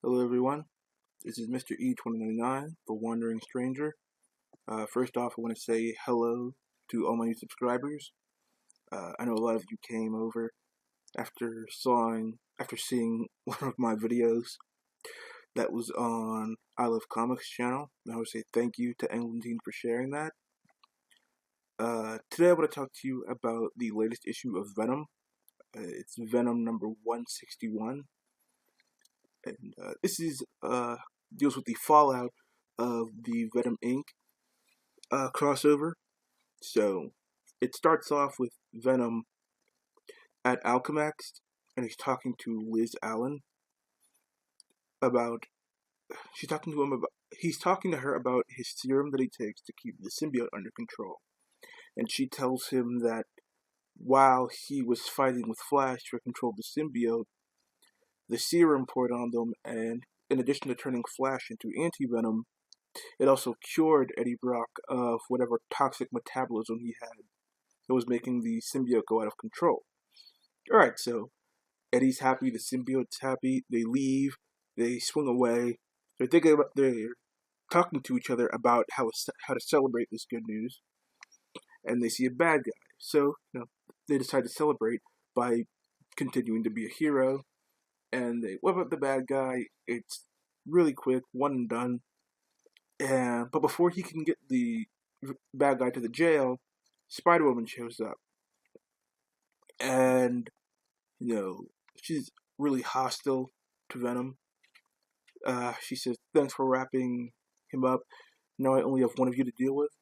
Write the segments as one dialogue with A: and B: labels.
A: Hello everyone, this is Mr. E2099, the Wandering Stranger. First off, I want to say hello to all my new subscribers. I know a lot of you came over after seeing one of my videos that was on I Love Comics channel. And I want to say thank you to Englentine for sharing that. Today I want to talk to you about the latest issue of Venom. It's Venom number 161. And this is deals with the fallout of the Venom Inc. Crossover. So it starts off with Venom at Alchemax, and he's talking to Liz Allen about. He's talking to her about his serum that he takes to keep the symbiote under control, and she tells him that while he was fighting with Flash to control the symbiote, the serum poured on them, and in addition to turning Flash into anti-Venom, it also cured Eddie Brock of whatever toxic metabolism he had that was making the symbiote go out of control. Alright, so Eddie's happy, the symbiote's happy, they leave, they swing away, they're talking to each other about how to celebrate this good news, and they see a bad guy. So, they decide to celebrate by continuing to be a hero, and they whip up the bad guy. It's really quick, one and done. But before he can get the bad guy to the jail, Spider-Woman shows up. And, she's really hostile to Venom. She says, thanks for wrapping him up. Now I only have one of you to deal with.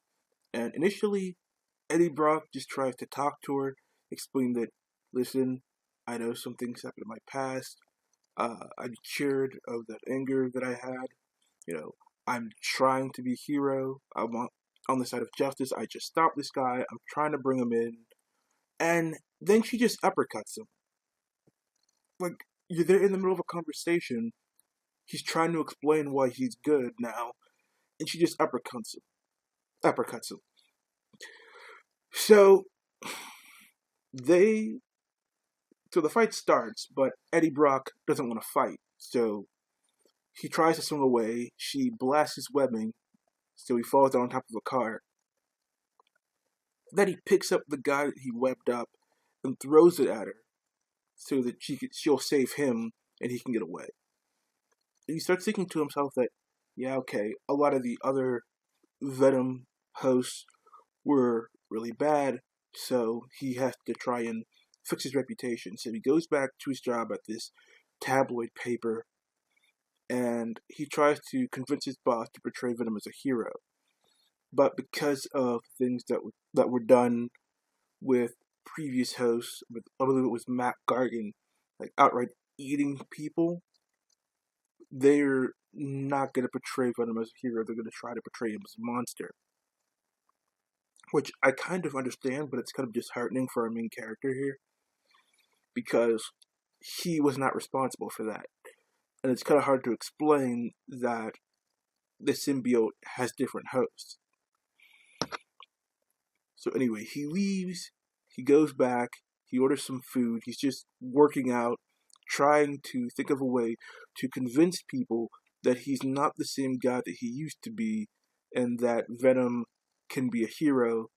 A: And initially, Eddie Brock just tries to talk to her, explain that, listen, I know some things happened in my past. I'm cured of that anger that I had. I'm trying to be a hero. I'm on the side of justice. I just stopped this guy. I'm trying to bring him in. And then she just uppercuts him. Like, you're there in the middle of a conversation. He's trying to explain why he's good now. And she just uppercuts him. So, the fight starts, but Eddie Brock doesn't want to fight. So, he tries to swing away. She blasts his webbing. So he falls down on top of a car. Then he picks up the guy that he webbed up and throws it at her so that she'll save him and he can get away. And he starts thinking to himself that, yeah, okay, a lot of the other Venom hosts were really bad, so he has to try and fix his reputation. So he goes back to his job at this tabloid paper, and he tries to convince his boss to portray Venom as a hero. But because of things that were done with previous hosts, I believe it was Matt Gargan, like outright eating people, they're not going to portray Venom as a hero. They're going to try to portray him as a monster. Which I kind of understand, but it's kind of disheartening for our main character here, because he was not responsible for that. And it's kind of hard to explain that the symbiote has different hosts. So anyway, he leaves, he goes back, he orders some food, he's just working out, trying to think of a way to convince people that he's not the same guy that he used to be, and that Venom can be a hero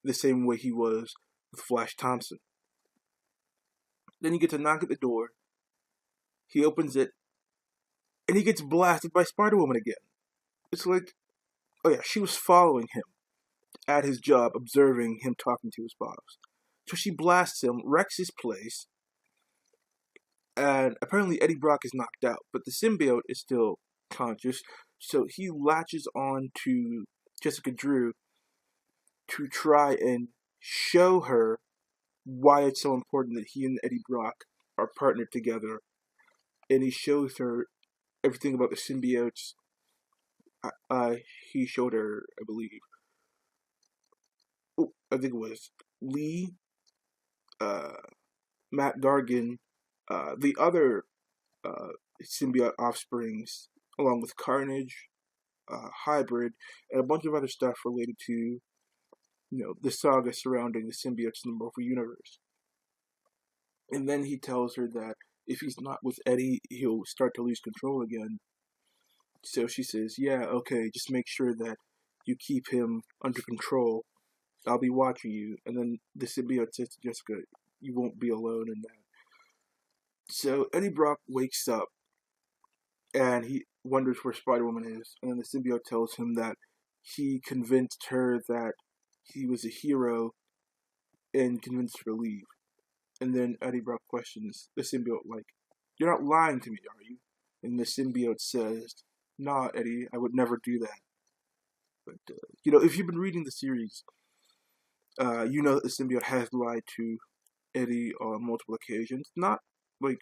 A: the same way he was with Flash Thompson. Then he gets a knock at the door, he opens it, and he gets blasted by Spider-Woman again. It's like, oh yeah, she was following him at his job, observing him talking to his boss. So she blasts him, wrecks his place, and apparently Eddie Brock is knocked out, but the symbiote is still conscious, so he latches on to Jessica Drew to try and show her why it's so important that he and Eddie Brock are partnered together, and he shows her everything about the symbiotes. He showed her, I believe, I think it was Lee, Matt Gargan, the other symbiote offsprings, along with Carnage, Hybrid, and a bunch of other stuff related to, the saga surrounding the symbiotes in the Marvel Universe. And then he tells her that if he's not with Eddie, he'll start to lose control again. So she says, yeah, okay, just make sure that you keep him under control. I'll be watching you. And then the symbiote says to Jessica, you won't be alone in that. So Eddie Brock wakes up and he wonders where Spider-Woman is. And then the symbiote tells him that he convinced her that he was a hero and convinced her to leave. And then Eddie Brock questions the symbiote, like, you're not lying to me, are you? And the symbiote says, nah, Eddie, I would never do that. But, if you've been reading the series, you know that the symbiote has lied to Eddie on multiple occasions. Not, like,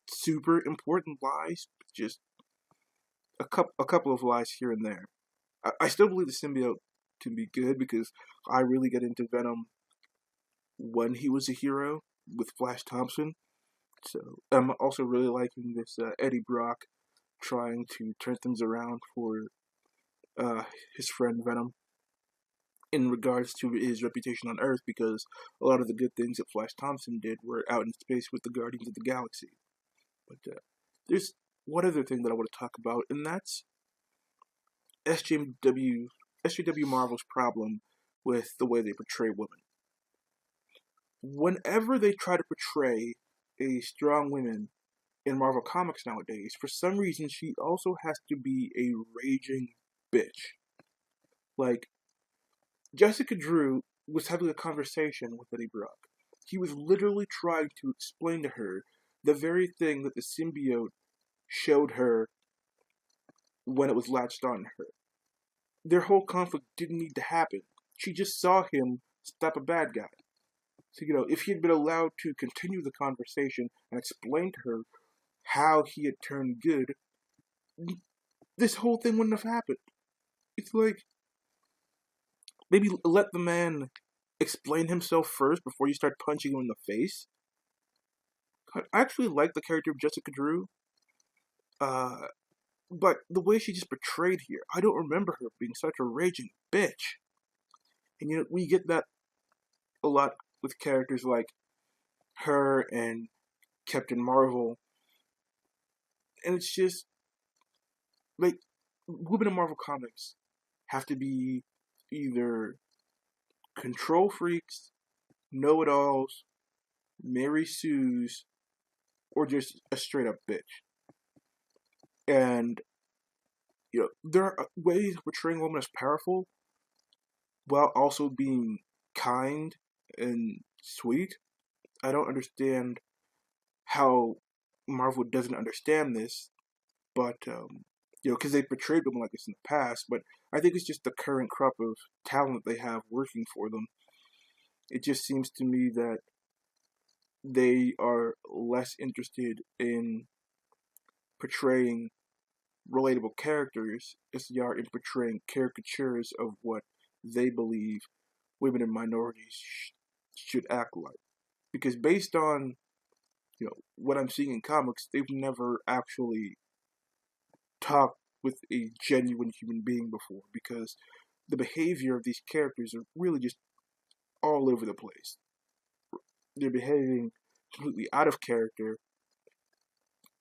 A: super important lies, but just a couple of lies here and there. I still believe the symbiote to be good because I really get into Venom when he was a hero with Flash Thompson. So I'm also really liking this Eddie Brock trying to turn things around for his friend Venom in regards to his reputation on Earth, because a lot of the good things that Flash Thompson did were out in space with the Guardians of the Galaxy. But there's one other thing that I want to talk about, and that's SJW Marvel's problem with the way they portray women. Whenever they try to portray a strong woman in Marvel Comics nowadays, for some reason she also has to be a raging bitch. Like, Jessica Drew was having a conversation with Eddie Brock. He was literally trying to explain to her the very thing that the symbiote showed her when it was latched on her. Their whole conflict didn't need to happen. She just saw him stop a bad guy. So, if he had been allowed to continue the conversation and explain to her how he had turned good, this whole thing wouldn't have happened. It's like, maybe let the man explain himself first before you start punching him in the face. I actually like the character of Jessica Drew, but the way she just portrayed here, I don't remember her being such a raging bitch. And we get that a lot with characters like her and Captain Marvel. And it's just, like, women in Marvel Comics have to be either control freaks, know-it-alls, Mary Sues, or just a straight-up bitch. And, there are ways of portraying women as powerful while also being kind and sweet. I don't understand how Marvel doesn't understand this, but, because they portrayed women like this in the past, but I think it's just the current crop of talent they have working for them. It just seems to me that they are less interested in portraying relatable characters as they are in portraying caricatures of what they believe women and minorities should act like. Because based on, what I'm seeing in comics, they've never actually talked with a genuine human being before, because the behavior of these characters are really just all over the place. They're behaving completely out of character,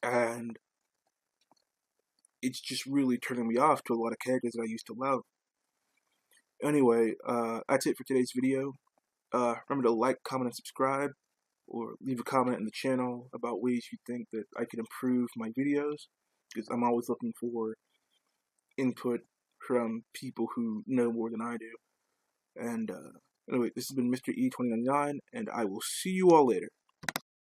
A: and it's just really turning me off to a lot of characters that I used to love. Anyway, that's it for today's video. Remember to like, comment, and subscribe, or leave a comment in the channel about ways you think that I can improve my videos, because I'm always looking for input from people who know more than I do. And anyway, this has been Mr. E2099, and I will see you all later.